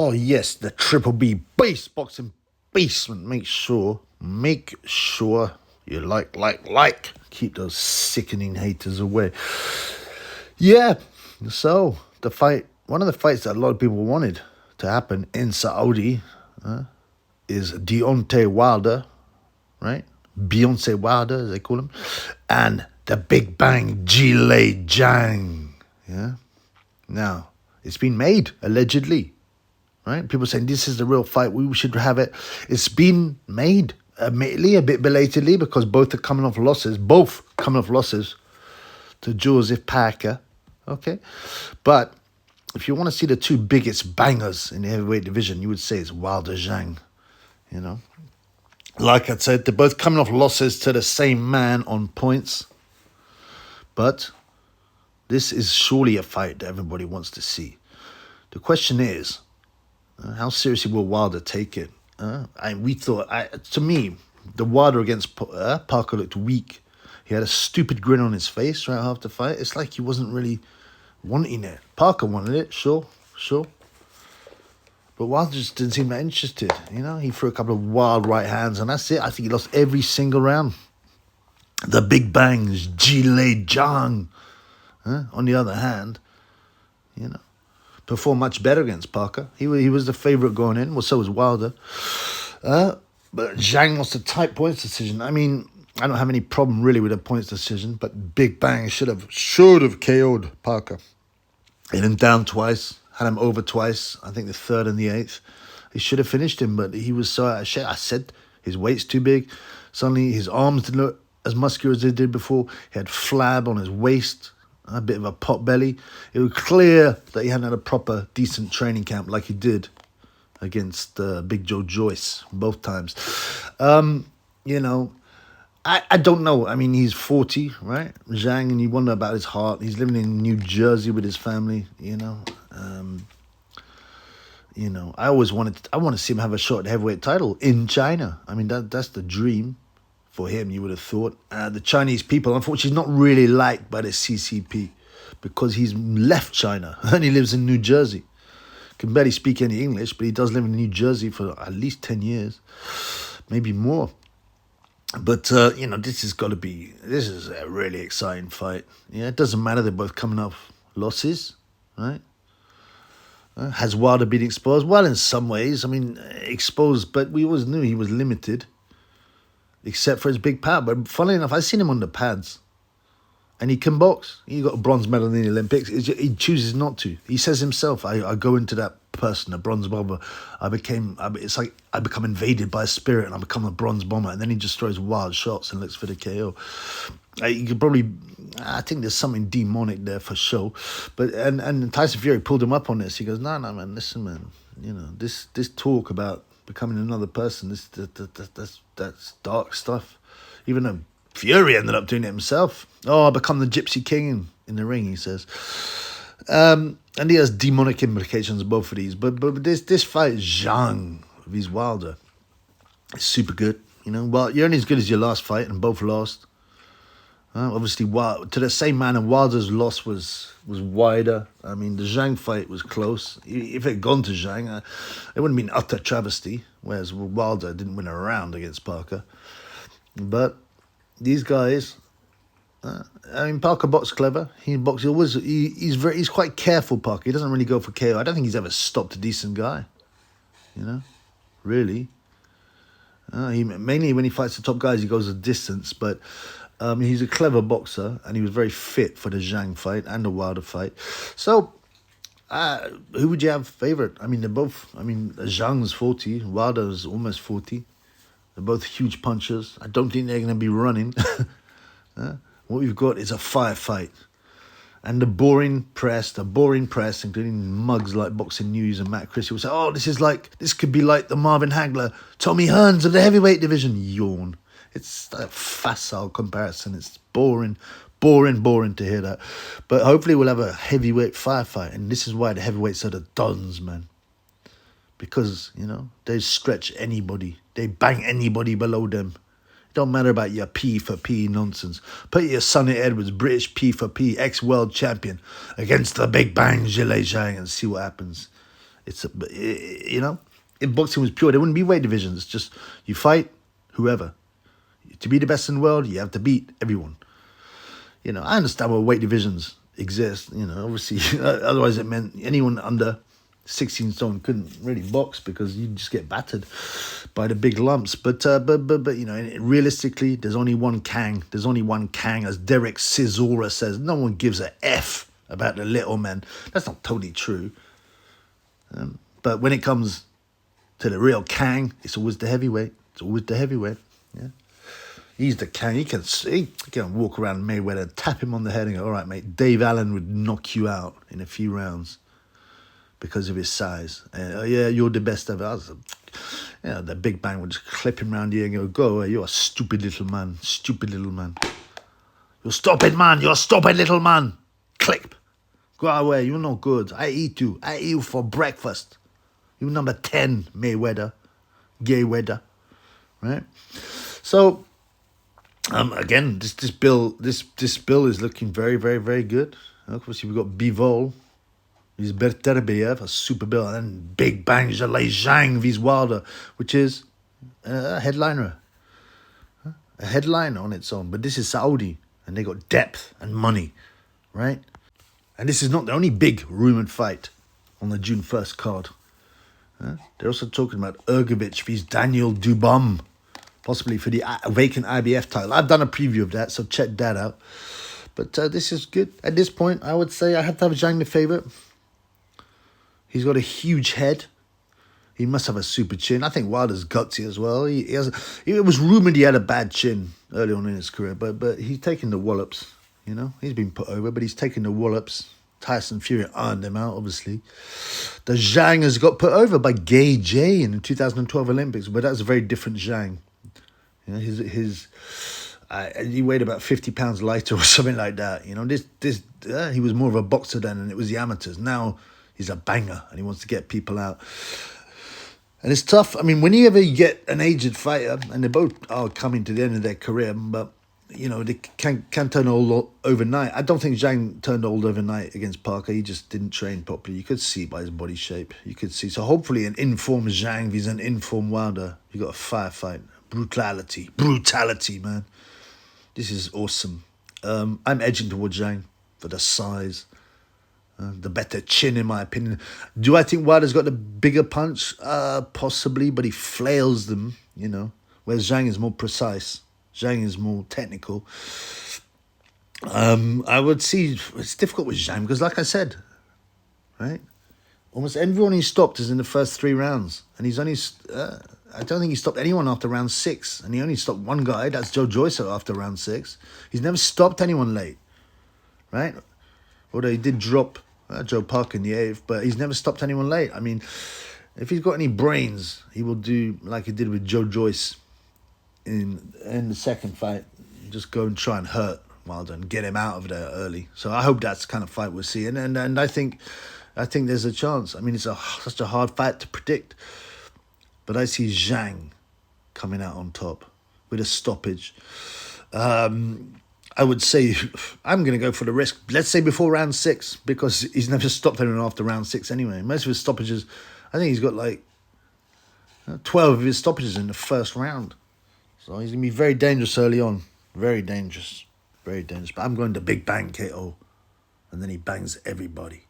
Oh yes, the Triple B Base Boxing Basement. Make sure you like. Keep those sickening haters away. Yeah, so the fight, one of the fights that a lot of people wanted to happen in Saudi is Deontay Wilder, right? Beyonce Wilder, as they call him, and the Big Bang Zhilei Zhang. Yeah. Now, it's been made, allegedly. Right? People saying this is the real fight. We should have it. It's been made, admittedly, a bit belatedly, because both are coming off losses. Both coming off losses to Joseph Parker. Okay? But if you want to see the two biggest bangers in the heavyweight division, you would say it's Wilder Zhang. You know? Like I said, they're both coming off losses to the same man on points. But this is surely a fight that everybody wants to see. The question is, how seriously will Wilder take it? To me, the Wilder against Parker looked weak. He had a stupid grin on his face right after the fight. It's like he wasn't really wanting it. Parker wanted it, sure. But Wilder just didn't seem that interested. You know, he threw a couple of wild right hands, and that's it. I think he lost every single round. The Big Bang's Zhilei Zhang, on the other hand, you know, performed much better against Parker. He was the favourite going in. Well, so was Wilder. But Zhang lost a tight points decision. I mean, I don't have any problem really with a points decision, but Big Bang should have KO'd Parker. Hit him down twice, had him over twice. I think the third and the eighth. He should have finished him, but he was so out of shape. I said his weight's too big. Suddenly his arms didn't look as muscular as they did before. He had flab on his waist, a bit of a pot belly. It was clear that he hadn't had a proper, decent training camp like he did against Big Joe Joyce both times. You know, I don't know. I mean, he's 40, right? Zhang, and you wonder about his heart. He's living in New Jersey with his family, you know. I want to see him have a shot at the heavyweight title in China. I mean, that's the dream for him, you would have thought. The Chinese people, unfortunately, not really liked by the CCP because he's left China and he lives in New Jersey. Can barely speak any English, but he does live in New Jersey for at least 10 years, maybe more. But, this is a really exciting fight. Yeah, it doesn't matter. They're both coming off losses, right? Has Wilder been exposed? Well, in some ways. I mean, exposed, but we always knew he was limited, except for his big pad. But funnily enough, I've seen him on the pads, and he can box. He got a bronze medal in the Olympics. He chooses not to. He says himself, I go into that person, a bronze bomber. It's like I become invaded by a spirit and I become a bronze bomber. And then he just throws wild shots and looks for the KO. I think there's something demonic there for sure. But and Tyson Fury pulled him up on this. He goes, no, man, listen, man. You know, this talk about becoming another person, that's dark stuff. Even though Fury ended up doing it himself. Oh, I become the Gypsy King in the ring, he says. And he has demonic implications, both of these. But this fight, Zhang vs Wilder, is super good. You know, well, you're only as good as your last fight, and both lost. Obviously, to the same man, and Wilder's loss was wider. I mean, the Zhang fight was close. If it had gone to Zhang, it wouldn't have been utter travesty, whereas Wilder didn't win a round against Parker. But these guys, Parker boxed clever. He's quite careful, Parker. He doesn't really go for KO. I don't think he's ever stopped a decent guy. You know, really. Mainly when he fights the top guys, he goes a distance, but he's a clever boxer, and he was very fit for the Zhang fight and the Wilder fight. So, who would you have favourite? I mean, Zhang's 40, Wilder's almost 40. They're both huge punchers. I don't think they're going to be running. What we've got is a firefight. And the boring press, including mugs like Boxing News and Matt Christie, will say, oh, this could be like the Marvin Hagler, Tommy Hearns of the heavyweight division. Yawn. It's a facile comparison. It's boring to hear that. But hopefully we'll have a heavyweight firefight. And this is why the heavyweights are the dons, man. Because, they stretch anybody. They bang anybody below them. It don't matter about your P for P nonsense. Put your Sonny Edwards, British P for P, ex-world champion, against the Big Bang Zhilei Zhang and see what happens. You know, if boxing was pure, there wouldn't be weight divisions. It's just you fight whoever. To be the best in the world, you have to beat everyone. You know, I understand why weight divisions exist. You know, obviously, otherwise it meant anyone under 16 stone couldn't really box because you just get battered by the big lumps. But you know, realistically, there's only one Kang. There's only one Kang, as Derek Chisora says. No one gives a F about the little men. That's not totally true. But when it comes to the real Kang, it's always the heavyweight. It's always the heavyweight. Yeah. He's the Kang. He can walk around Mayweather and tap him on the head and go, all right, mate, Dave Allen would knock you out in a few rounds because of his size. Yeah, you're the best ever. The Big Bang would just clip him round the ear and go away. You're a stupid little man. Stupid little man. You're stupid man. You're a stupid little man. Clip. Go away. You're not good. I eat you. I eat you for breakfast. You're number 10, Mayweather. Gay weather. Right? So, again, this bill is looking very, very, very good. Obviously, we've got Bivol. He's Beterbiev, a super bill, and then Big Bang Zhang vs Wilder, which is a headliner. A headliner on its own. But this is Saudi, and they got depth and money, right? And this is not the only big rumoured fight on the June 1st card. They're also talking about Ergovic vs Daniel Dubum, possibly for the vacant IBF title. I've done a preview of that, so check that out. But this is good. At this point, I would say I have to have Zhang the favourite. He's got a huge head. He must have a super chin. I think Wilder's gutsy as well. It was rumoured he had a bad chin early on in his career, but he's taken the wallops. You know, he's been put over, but he's taken the wallops. Tyson Fury ironed him out, obviously. The Zhang has got put over by Gay J in the 2012 Olympics, but that's a very different Zhang. You know, he weighed about 50 pounds lighter or something like that. You know, he was more of a boxer then, and it was the amateurs. Now he's a banger, and he wants to get people out. And it's tough. I mean, when you ever get an aged fighter, and they both are coming to the end of their career, but, you know, they can turn old overnight. I don't think Zhang turned old overnight against Parker. He just didn't train properly. You could see by his body shape. You could see. So hopefully an informed Zhang vs an informed Wilder. You got a firefight. Brutality, man. This is awesome. I'm edging towards Zhang for the size. The better chin, in my opinion. Do I think Wilder's got the bigger punch? Possibly, but he flails them, you know. Whereas Zhang is more precise. Zhang is more technical. I would see it's difficult with Zhang because, like I said, right, almost everyone he stopped is in the first 3 rounds, and he's only. I don't think he stopped anyone after round 6, and he only stopped one guy. That's Joe Joyce after round 6. He's never stopped anyone late, right? Although he did drop Joe Parker in the 8th, but he's never stopped anyone late. I mean, if he's got any brains, he will do like he did with Joe Joyce in the second fight. Just go and try and hurt Wilder and get him out of there early. So I hope that's the kind of fight we'll see. And I think there's a chance. I mean, it's such a hard fight to predict. But I see Zhang coming out on top with a stoppage. I would say I'm going to go for the risk. Let's say before round 6, because he's never stopped anyone after round 6 anyway. Most of his stoppages, I think he's got like 12 of his stoppages in the first round. So he's going to be very dangerous early on. Very dangerous. Very dangerous. But I'm going to Big Bang KO. And then he bangs everybody.